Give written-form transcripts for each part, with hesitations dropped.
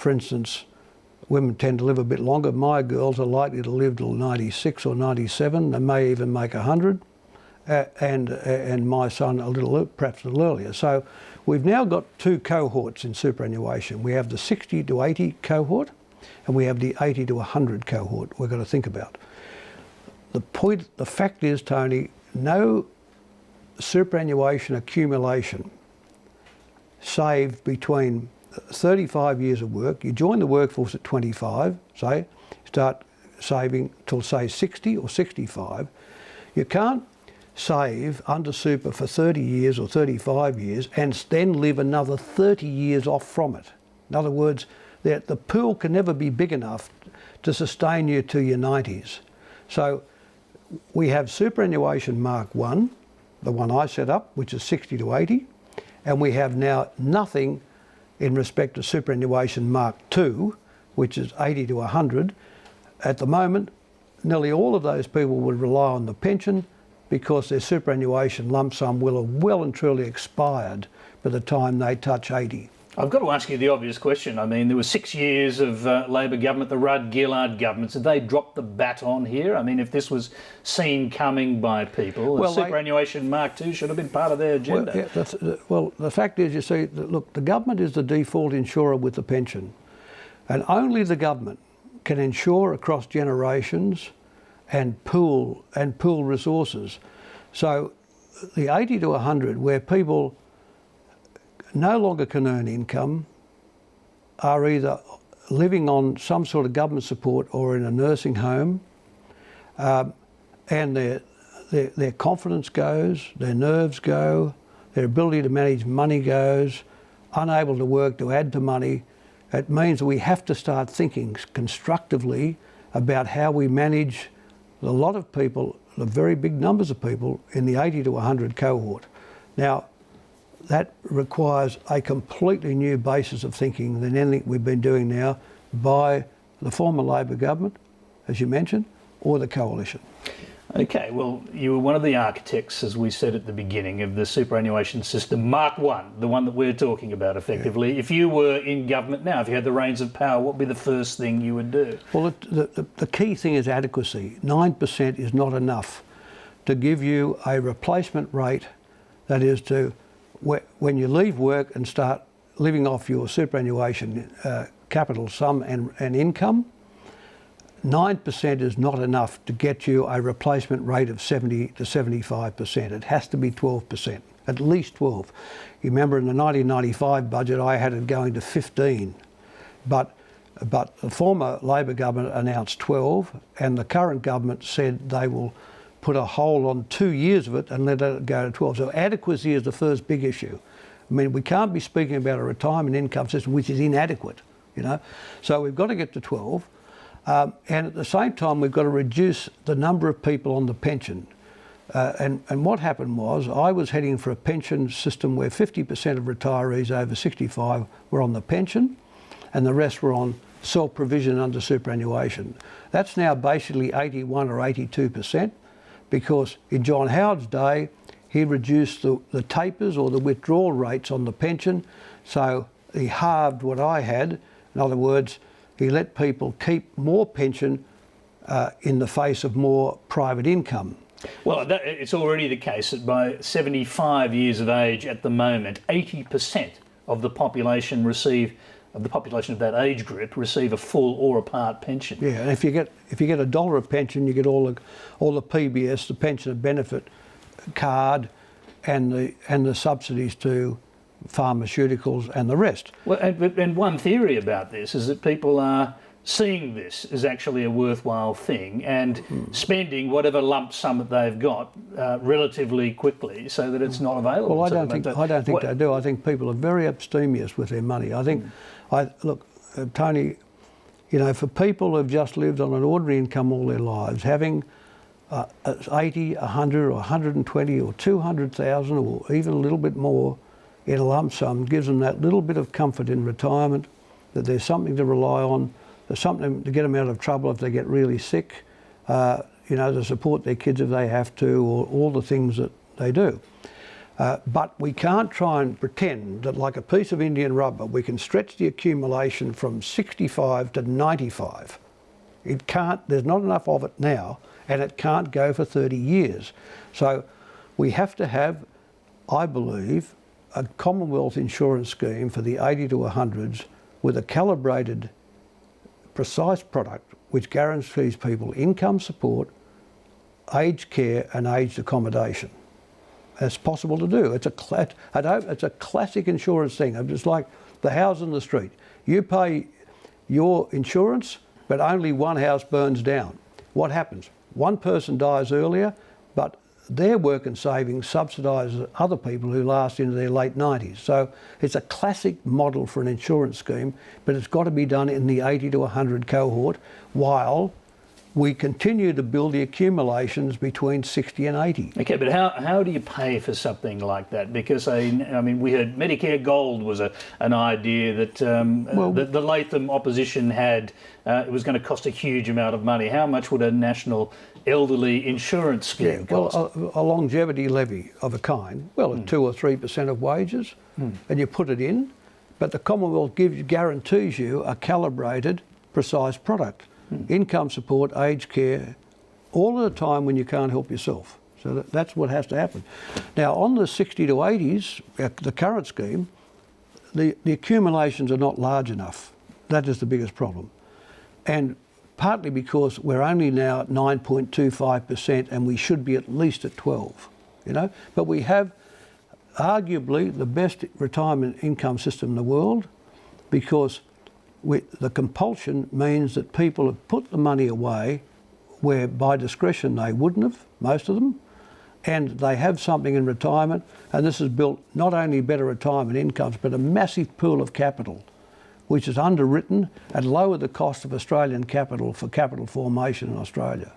for instance, women tend to live a bit longer. My girls are likely to live till 96 or 97. They may even make 100. And my son perhaps a little earlier. So we've now got two cohorts in superannuation. We have the 60 to 80 cohort, and we have the 80 to 100 cohort we've got to think about. The fact is, Tony, no superannuation accumulation saved between 35 years of work. You join the workforce at 25, say, start saving till say 60 or 65. You can't save under super for 30 years or 35 years and then live another 30 years off from it. In other words, the pool can never be big enough to sustain you to your 90s. So we have superannuation Mark 1, the one I set up, which is 60 to 80, and we have now nothing in respect to superannuation Mark 2, which is 80 to 100. At the moment, nearly all of those people would rely on the pension because their superannuation lump sum will have well and truly expired by the time they touch 80. I've got to ask you the obvious question. I mean, there were 6 years of Labor government, the Rudd-Gillard governments. Did they drop the baton here? I mean, if this was seen coming by people, well, superannuation Mark 2 should have been part of their agenda. Well, the fact is, you see, look, the government is the default insurer with the pension, and only the government can insure across generations and pool resources. So the 80 to 100, where people no longer can earn income, are either living on some sort of government support or in a nursing home, and their confidence goes, their nerves go, their ability to manage money goes, unable to work to add to money. It means we have to start thinking constructively about how we manage a lot of people, the very big numbers of people in the 80 to 100 cohort. Now, that requires a completely new basis of thinking than anything we've been doing now by the former Labor government, as you mentioned, or the coalition. Okay, well, you were one of the architects, as we said at the beginning, of the superannuation system, Mark 1, the one that we're talking about effectively. Yeah. If you were in government now, if you had the reins of power, what would be the first thing you would do? Well, the key thing is adequacy. 9% is not enough to give you a replacement rate that is to, when you leave work and start living off your superannuation capital sum and income, 9% is not enough to get you a replacement rate of 70 to 75%. It has to be 12%, at least 12. You remember in the 1995 budget, I had it going to 15, but the former Labor government announced 12, and the current government said they will put a hold on 2 years of it and let it go to 12. So adequacy is the first big issue. I mean, we can't be speaking about a retirement income system which is inadequate, you know. So we've got to get to 12. And at the same time, we've got to reduce the number of people on the pension. And what happened was, I was heading for a pension system where 50% of retirees over 65 were on the pension, and the rest were on self-provision under superannuation. That's now basically 81 or 82%, because in John Howard's day, he reduced the tapers or the withdrawal rates on the pension, so he halved what I had. In other words, he let people keep more pension in the face of more private income. Well, it's already the case that by 75 years of age at the moment, 80% of the population of that age group receive a full or a part pension. Yeah, and if you get $1 of pension, you get all the PBS, the pension benefit card, and the subsidies to pharmaceuticals and the rest. Well, and one theory about this is that people are seeing this as actually a worthwhile thing and spending whatever lump sum that they've got relatively quickly so that it's not available. Well, I don't think they do. I think people are very abstemious with their money. I think, look, Tony, you know, for people who've just lived on an ordinary income all their lives, having 80, 100 or 120 or 200,000 or even a little bit more in a lump sum gives them that little bit of comfort in retirement, that there's something to rely on, there's something to get them out of trouble if they get really sick, you know, to support their kids if they have to, or all the things that they do. But we can't try and pretend that, like a piece of Indian rubber, we can stretch the accumulation from 65 to 95. It can't, there's not enough of it now, and it can't go for 30 years. So we have to have, I believe, a Commonwealth insurance scheme for the 80 to 100s with a calibrated, precise product which guarantees people income support, aged care and aged accommodation. It's possible to do. It's a classic insurance thing. It's just like the house in the street. You pay your insurance, but only one house burns down. What happens? One person dies earlier, but their work and savings subsidises other people who last into their late 90s. So it's a classic model for an insurance scheme, but it's got to be done in the 80 to 100 cohort while we continue to build the accumulations between 60 and 80. Okay, but how do you pay for something like that? Because I mean, we heard Medicare Gold was an idea that the Latham opposition had. It was going to cost a huge amount of money. How much would a national elderly insurance scheme cost? Well, a longevity levy of a kind. Well, 2 or 3% of wages, and you put it in, but the Commonwealth guarantees you a calibrated, precise product. Income support, aged care, all of the time when you can't help yourself. So that's what has to happen. Now, on the 60 to 80s, the current scheme, the accumulations are not large enough. That is the biggest problem. And partly because we're only now at 9.25% and we should be at least at 12, you know. But we have arguably the best retirement income system in the world because the compulsion means that people have put the money away where by discretion they wouldn't have, most of them, and they have something in retirement, and this has built not only better retirement incomes but a massive pool of capital which is underwritten and lowered the cost of Australian capital for capital formation in Australia.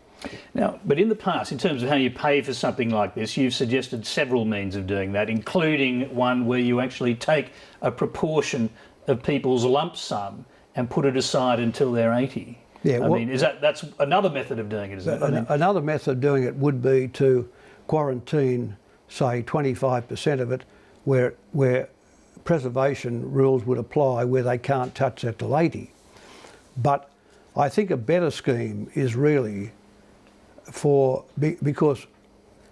Now, but in the past, in terms of how you pay for something like this, you've suggested several means of doing that, including one where you actually take a proportion of people's lump sum and put it aside until they're 80. Yeah, I mean, that's another method of doing it, isn't it? Another method of doing it would be to quarantine, say, 25% of it, where preservation rules would apply, where they can't touch it till 80. But I think a better scheme is really because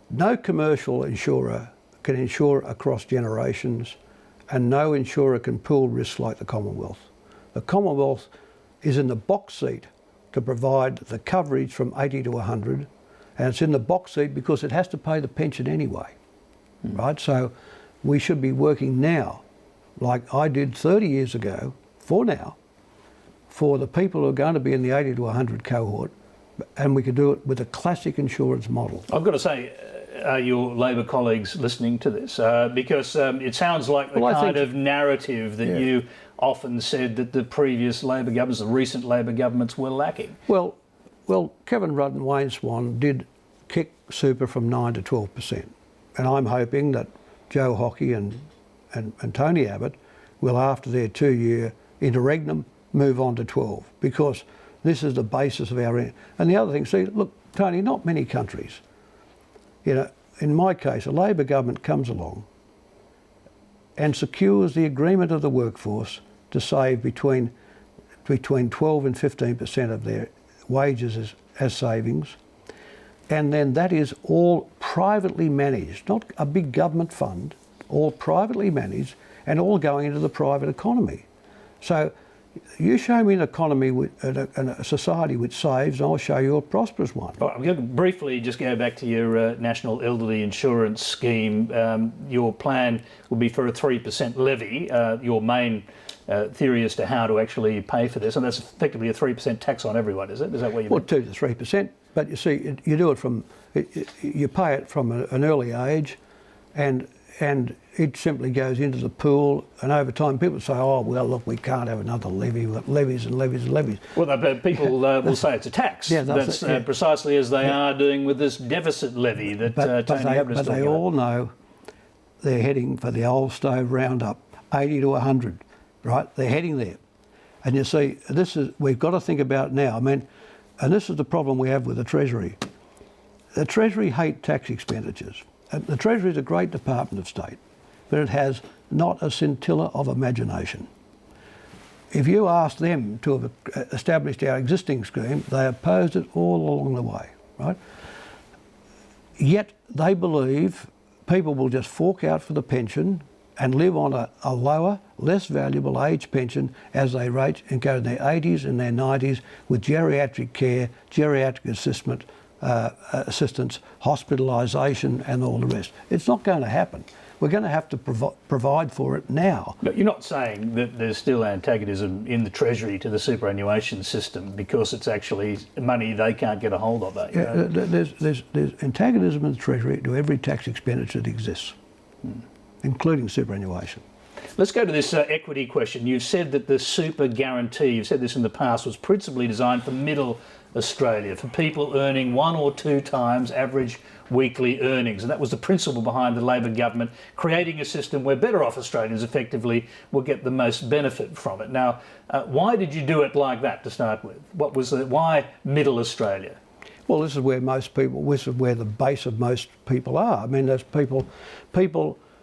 no commercial insurer can insure across generations, and no insurer can pool risks like the Commonwealth. The Commonwealth is in the box seat to provide the coverage from 80 to 100, and it's in the box seat because it has to pay the pension anyway, right? So we should be working now, like I did 30 years ago, for the people who are going to be in the 80 to 100 cohort, and we could do it with a classic insurance model. I've got to say, are your Labor colleagues listening to this? Because it sounds like the kind of narrative that you often said that the previous Labor governments, the recent Labor governments, were lacking. Well, Kevin Rudd and Wayne Swan did kick super from 9 to 12%. And I'm hoping that Joe Hockey and Tony Abbott will, after their 2-year interregnum, move on to 12, because this is the basis of our... And the other thing, see, look, Tony, not many countries, you know, in my case, a Labor government comes along and secures the agreement of the workforce to save between 12 and 15% of their wages as savings, and then that is all privately managed, not a big government fund, all privately managed and all going into the private economy. So you show me an economy and a society which saves, and I'll show you a prosperous one. Well, I'm going to briefly just go back to your National Elderly Insurance Scheme. Your plan will be for a 3% levy. Your main theory as to how to actually pay for this, and that's effectively a 3% tax on everyone, is it? Is that what you mean? Well, 2 to 3%, but you see, you do it from, you pay it from an early age, and it simply goes into the pool, and over time people say, oh, well, look, we can't have another levy. We've got levies and levies and levies. Well, people will say it's a tax. Yeah, that's precisely as they are doing with this deficit levy that Tony Abbott is talking about. But they all know they're heading for the old stove roundup, 80 to 100, right? They're heading there. And you see, we've got to think about it now. I mean, and this is the problem we have with the Treasury. The Treasury hate tax expenditures. the Treasury is a great Department of State, but it has not a scintilla of imagination. If you ask them to have established our existing scheme, they opposed it all along the way, right? Yet they believe people will just fork out for the pension and live on a lower, less valuable age pension as they age and go to their 80s and their 90s with geriatric care, geriatric assistance, hospitalisation and all the rest. It's not going to happen. We're going to have to provide for it now. But you're not saying that there's still antagonism in the Treasury to the superannuation system because it's actually money they can't get a hold of, are you? There's antagonism in the Treasury to every tax expenditure that exists, including superannuation. Let's go to this equity question. You've said that the super guarantee, you've said this in the past, was principally designed for middle Australia, for people earning 1 or 2 times average weekly earnings. And that was the principle behind the Labor government creating a system where better off Australians effectively will get the most benefit from it. Now, why did you do it like that to start with? What was why middle Australia? Well, this is where this is where the base of most people are. I mean, there's people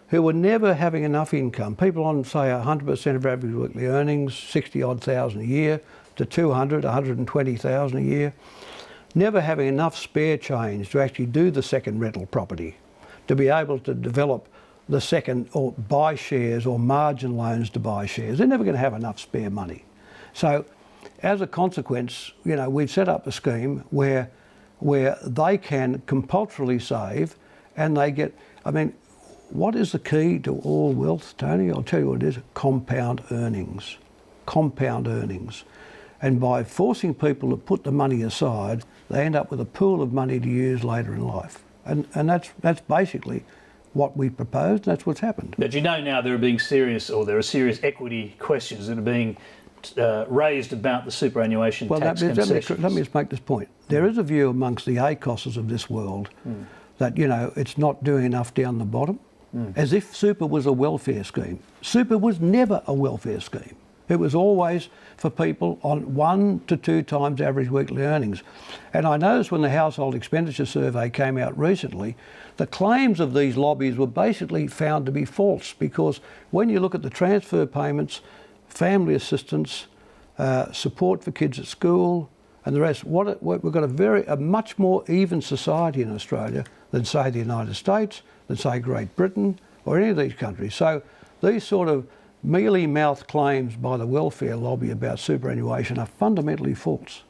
who were never having enough income, people on, say, 100% of average weekly earnings, 60-odd thousand a year, to 200, 120,000 a year, never having enough spare change to actually do the second rental property, to be able to develop the second or buy shares or margin loans to buy shares. They're never going to have enough spare money. So as a consequence, you know, we've set up a scheme where they can compulsorily save and they get, I mean, what is the key to all wealth, Tony? I'll tell you what it is, compound earnings. Compound earnings. And by forcing people to put the money aside, they end up with a pool of money to use later in life. And that's basically what we proposed, and that's what's happened. But you know now there are serious equity questions that are being raised about the superannuation tax concessions. Let me just make this point. There is a view amongst the ACOSs of this world that, you know, it's not doing enough down the bottom, as if super was a welfare scheme. Super was never a welfare scheme. It was always for people on 1 to 2 times average weekly earnings. And I noticed when the Household Expenditure Survey came out recently, the claims of these lobbies were basically found to be false, because when you look at the transfer payments, family assistance, support for kids at school and the rest, we've got a much more even society in Australia than, say, the United States, than, say, Great Britain or any of these countries. So these sort of mealy-mouthed claims by the welfare lobby about superannuation are fundamentally false.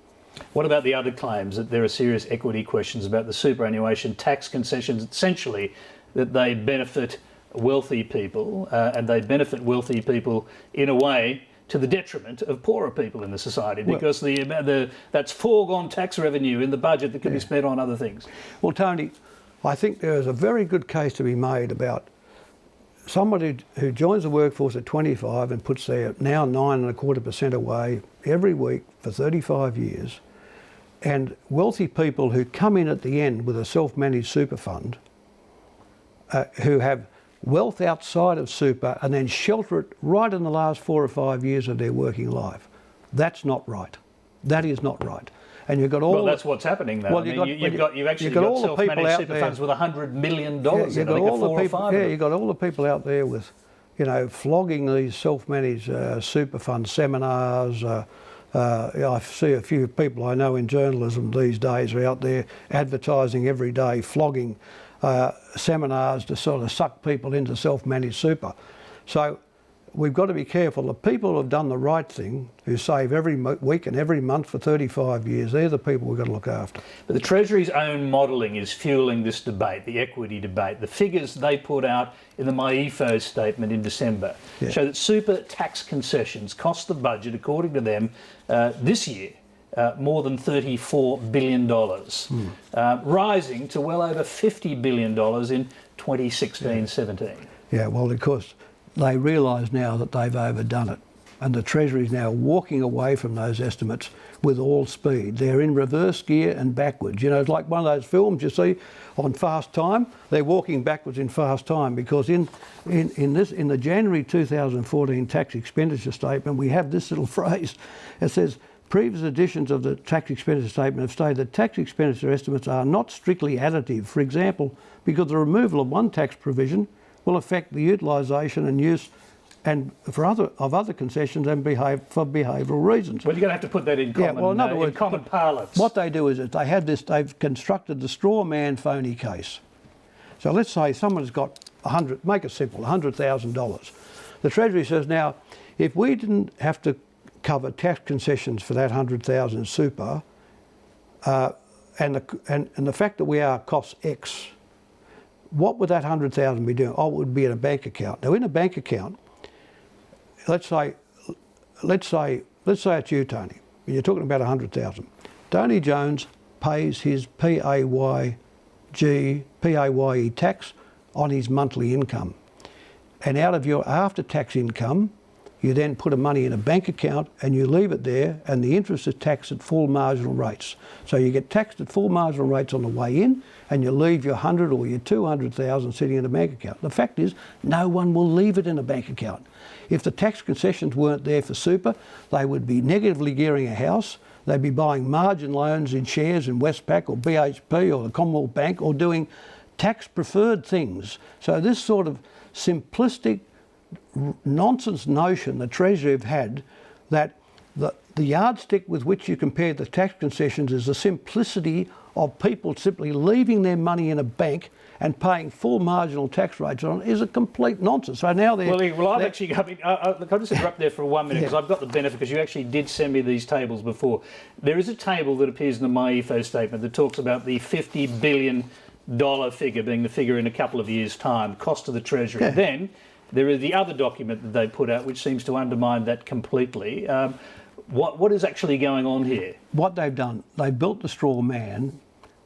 What about the other claims that there are serious equity questions about the superannuation tax concessions, essentially that they benefit wealthy people and they benefit wealthy people in a way to the detriment of poorer people in the society, because that's foregone tax revenue in the budget that could be spent on other things? Well, Tony, I think there is a very good case to be made about somebody who joins the workforce at 25 and puts their now 9.25% away every week for 35 years, and wealthy people who come in at the end with a self-managed super fund, who have wealth outside of super and then shelter it right in the last 4 or 5 years of their working life. That's not right. That is not right. And you've got all. Well, that's what's happening though. Well, you've actually got self-managed super funds with $100 million in it. You've got all the people out there with, you know, flogging these self-managed super fund seminars. I see a few people I know in journalism these days are out there advertising every day, flogging seminars to sort of suck people into self-managed super. So we've got to be careful. The people who have done the right thing, who save every week and every month for 35 years, they're the people we've got to look after. But the Treasury's own modelling is fuelling this debate, the equity debate. The figures they put out in the MyEFO statement in December show that super tax concessions cost the budget, according to them, this year, more than $34 billion, rising to well over $50 billion in 2016-17. Yeah, well, of course, they realise now that they've overdone it, and the Treasury is now walking away from those estimates with all speed. They're in reverse gear and backwards. You know, it's like one of those films you see on Fast Time. They're walking backwards in Fast Time, because in the January 2014 tax expenditure statement, we have this little phrase. It says Previous editions of the tax expenditure statement have stated that tax expenditure estimates are not strictly additive. For example, because the removal of one tax provision will affect the utilisation and use and for other concessions and for behavioural reasons. Well, you're going to have to put that in common, in other words, in common parlance. What they do is that they've constructed the straw man phony case. So let's say someone's got make it simple, $100,000. The Treasury says, now, if we didn't have to cover tax concessions for that 100,000 super, and the fact that we are cost X, what would that 100,000 be doing? Oh, it would be in a bank account. Now, in a bank account, let's say it's you, Tony, and you're talking about 100,000. Tony Jones pays his PAYE tax on his monthly income, and out of your after-tax income, you then put the money in a bank account and you leave it there, and the interest is taxed at full marginal rates. So you get taxed at full marginal rates on the way in, and you leave your 100 or your 200,000 sitting in a bank account. The fact is, no one will leave it in a bank account. If the tax concessions weren't there for super, they would be negatively gearing a house. They'd be buying margin loans in shares in Westpac or BHP or the Commonwealth Bank, or doing tax-preferred things. So this sort of simplistic nonsense notion the Treasury have had that the yardstick with which you compare the tax concessions is the simplicity of people simply leaving their money in a bank and paying full marginal tax rates on it is a complete nonsense. So now they're... I'll just interrupt there for 1 minute, because I've got the benefit, because you actually did send me these tables before. There is a table that appears in the MyEFO statement that talks about the $50 billion figure being the figure in a couple of years' time, cost to the Treasury. Yeah. Then there is the other document that they put out, which seems to undermine that completely. What is actually going on here? What they've done, they built the straw man,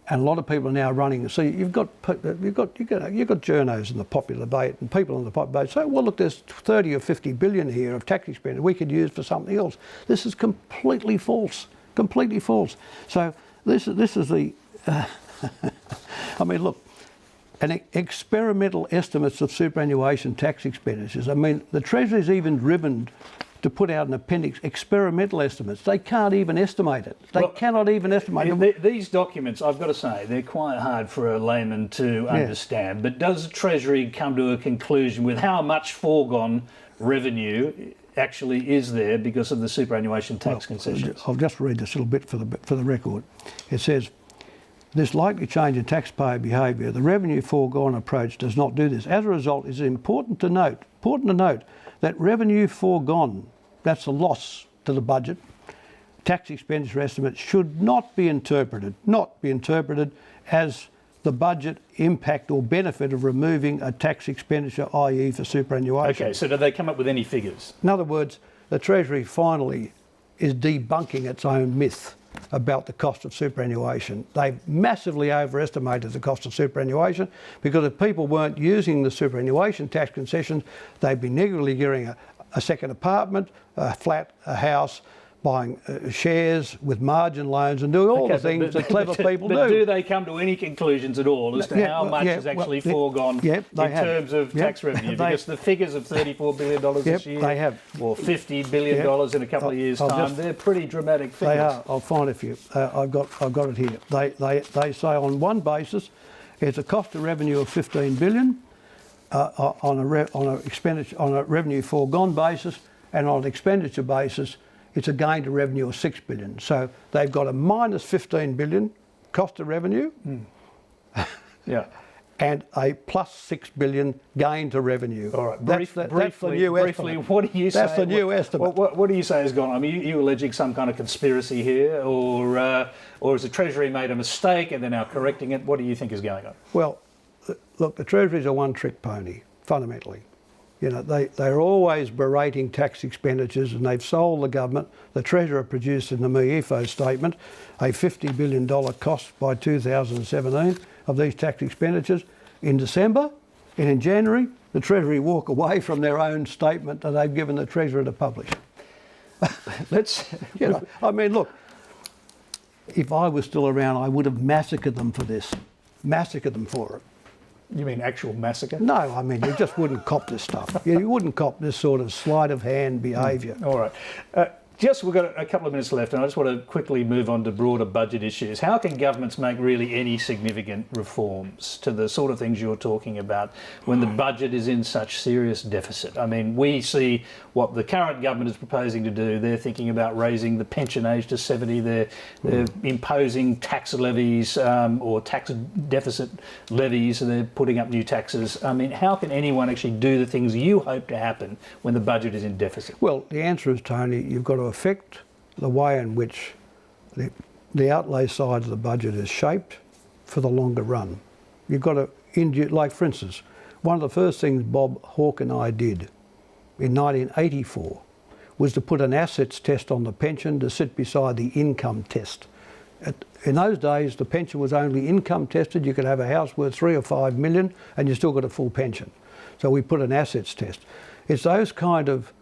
and a lot of people are now running. So you've got journos in the popular debate, and people in the popular debate say, well, look, there's 30 or 50 billion here of tax expenditure we could use for something else. This is completely false, completely false. So this is the, I mean, look, experimental estimates of superannuation tax expenditures. I mean, the Treasury's even driven to put out an appendix, experimental estimates. They can't even estimate it. They cannot even estimate it. These documents, I've got to say, they're quite hard for a layman to understand. But does the Treasury come to a conclusion with how much foregone revenue actually is there because of the superannuation tax concessions? I'll just read this little bit for the record. It says, this likely change in taxpayer behaviour, the revenue foregone approach does not do this. As a result, it's important to note that revenue foregone, that's a loss to the budget, tax expenditure estimates should not be interpreted as the budget impact or benefit of removing a tax expenditure, i.e. for superannuation. Okay, so do they come up with any figures? In other words, the Treasury finally is debunking its own myth about the cost of superannuation. They've massively overestimated the cost of superannuation, because if people weren't using the superannuation tax concessions, they'd be negatively gearing a second apartment, a flat, a house, buying shares with margin loans and doing all the things that clever people do. But do they come to any conclusions at all as to how much is actually foregone in terms of tax revenue? Because the figures of $34 billion this year, they have, or $50 billion in a couple of years' time, they're pretty dramatic figures. They are. I'll find it for you. I've got it here. They say on one basis, it's a cost of revenue of $15 billion on a revenue foregone basis, and on an expenditure basis, it's a gain to revenue of $6 billion. So they've got a minus $15 billion cost of revenue, and a plus $6 billion gain to revenue. All right, that's the new estimate. What do you say? That's the new estimate. What do you say has gone on? I mean, you alleging some kind of conspiracy here, or has the Treasury made a mistake and they're now correcting it? What do you think is going on? Well, look, the Treasury's a one-trick pony, fundamentally. You know, they're always berating tax expenditures, and they've sold the government. The Treasurer produced in the MyEFO statement a $50 billion cost by 2017 of these tax expenditures. In December and in January, the Treasury walk away from their own statement that they've given the Treasurer to publish. I mean, look, if I was still around, I would have massacred them for this, massacred them for it. You mean actual massacre? No, I mean, you just wouldn't cop this stuff. You wouldn't cop this sort of sleight of hand behaviour. All right. We've got a couple of minutes left, and I just want to quickly move on to broader budget issues. How can governments make really any significant reforms to the sort of things you're talking about when the budget is in such serious deficit? I mean, we see what the current government is proposing to do. They're thinking about raising the pension age to 70. They're imposing tax levies or tax deficit levies. They're putting up new taxes. I mean, how can anyone actually do the things you hope to happen when the budget is in deficit? Well, the answer is, Tony, you've got to affect the way in which the outlay side of the budget is shaped for the longer run. You've got to, like for instance, one of the first things Bob Hawke and I did in 1984 was to put an assets test on the pension to sit beside the income test. In those days, the pension was only income tested. You could have a house worth 3 or 5 million and you still got a full pension. So we put an assets test. It's those kind of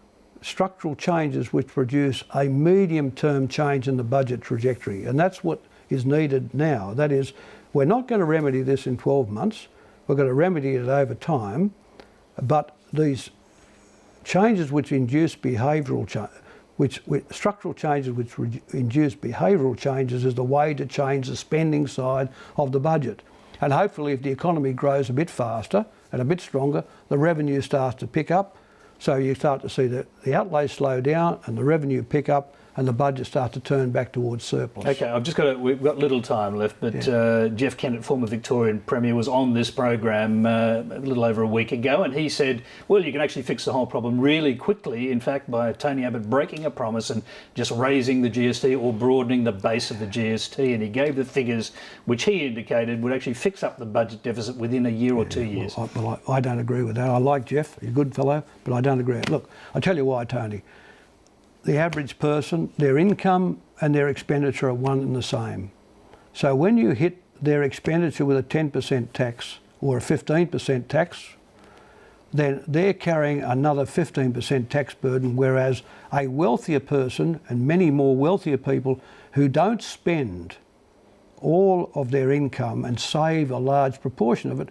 structural changes which produce a medium-term change in the budget trajectory, and that's what is needed now. That is, we're not going to remedy this in 12 months. We're going to remedy it over time, but these changes which induce behavioural structural changes which induce behavioural changes is the way to change the spending side of the budget. And hopefully if the economy grows a bit faster and a bit stronger, the revenue starts to pick up. So you start to see the outlay slow down and the revenue pick up and the budget starts to turn back towards surplus. Okay, we've got little time left, but Jeff Kennett, former Victorian Premier, was on this program a little over a week ago, and he said, well, you can actually fix the whole problem really quickly, in fact, by Tony Abbott breaking a promise and just raising the GST or broadening the base of the GST, and he gave the figures which he indicated would actually fix up the budget deficit within a year or 2 years. Well, I don't agree with that. I like Jeff, he's a good fellow, but I don't agree. Look, I'll tell you why, Tony. The average person, their income and their expenditure are one and the same. So when you hit their expenditure with a 10% tax or a 15% tax, then they're carrying another 15% tax burden, whereas a wealthier person and many more wealthier people who don't spend all of their income and save a large proportion of it,